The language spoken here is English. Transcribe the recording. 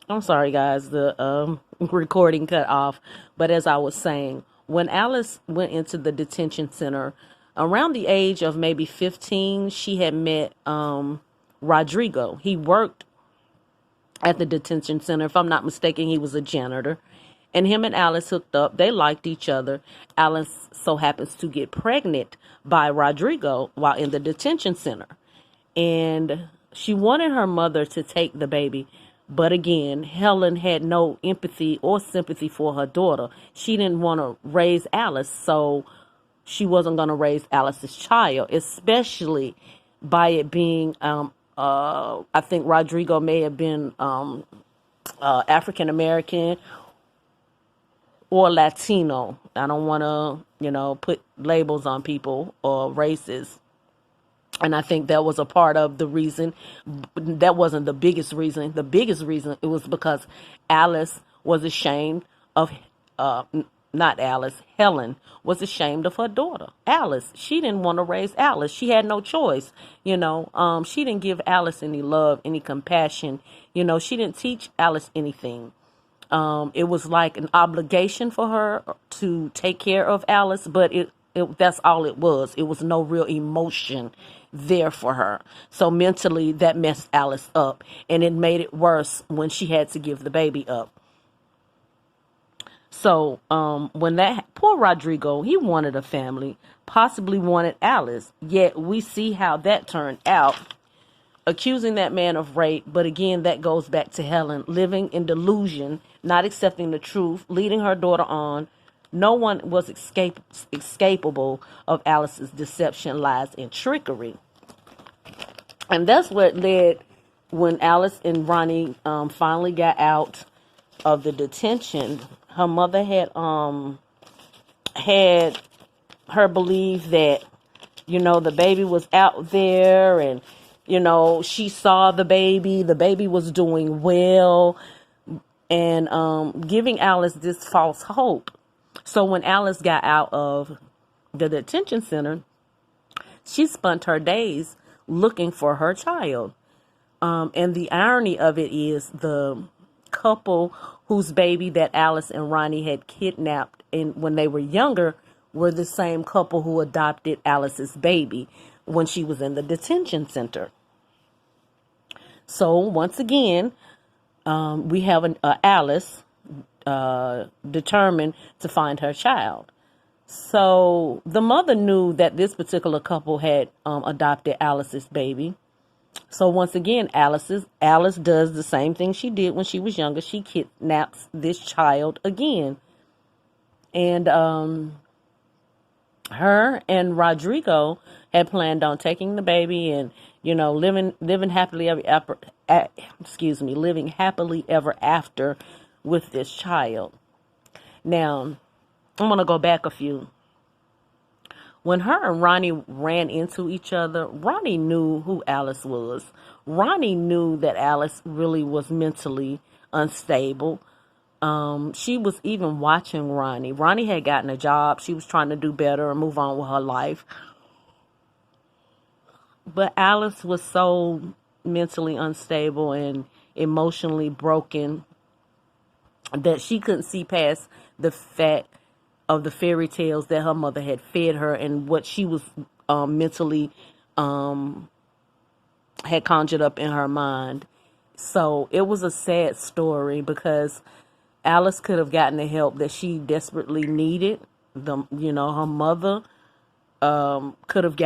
I'm sorry, guys, the recording cut off. But as I was saying, when Alice went into the detention center around the age of maybe 15, she had met Rodrigo. He worked at the detention center. If I'm not mistaken, he was a janitor. And him and Alice hooked up. They liked each other. Alice so happens to get pregnant by Rodrigo while in the detention center. And she wanted her mother to take the baby. But again, Helen had no empathy or sympathy for her daughter. She didn't want to raise Alice, so she wasn't going to raise Alice's child, especially by it being, I think Rodrigo may have been African American or Latino. I don't want to, put labels on people or races. And I think that was a part of the reason. That wasn't the biggest reason. The biggest reason, it was because Alice was ashamed of, not Alice, Helen was ashamed of her daughter. Alice, she didn't want to raise Alice. She had no choice. She didn't give Alice any love, any compassion. She didn't teach Alice anything. It was like an obligation for her to take care of Alice, but that's all it was. It was no real emotion there for her. So mentally, that messed Alice up, and it made it worse when she had to give the baby up. So when that poor Rodrigo, he wanted a family, possibly wanted Alice, yet we see how that turned out, accusing that man of rape. But again, that goes back to Helen living in delusion, not accepting the truth, leading her daughter on. No one was escapable of Alice's deception, lies, and trickery. And that's what led when Alice and Ronnie finally got out of the detention. Her mother had her believe that, the baby was out there, and, she saw the baby was doing well, and giving Alice this false hope. So when Alice got out of the detention center, she spent her days looking for her child. And the irony of it is the couple whose baby that Alice and Ronnie had kidnapped when they were younger were the same couple who adopted Alice's baby when she was in the detention center. So once again, we have Alice determined to find her child. So the mother knew that this particular couple had adopted Alice's baby. So once again, Alice does the same thing she did when she was younger. She kidnaps this child again. And her and Rodrigo had planned on taking the baby and, living happily living happily ever after with this child. Now, I'm going to go back a few. When her and Ronnie ran into each other, Ronnie knew who Alice was. Ronnie knew that Alice really was mentally unstable. She was even watching Ronnie. Ronnie had gotten a job. She was trying to do better and move on with her life. But Alice was so mentally unstable and emotionally broken that she couldn't see past the fact of the fairy tales that her mother had fed her and what she was mentally had conjured up in her mind. So it was a sad story because Alice could have gotten the help that she desperately needed. Her mother could have gotten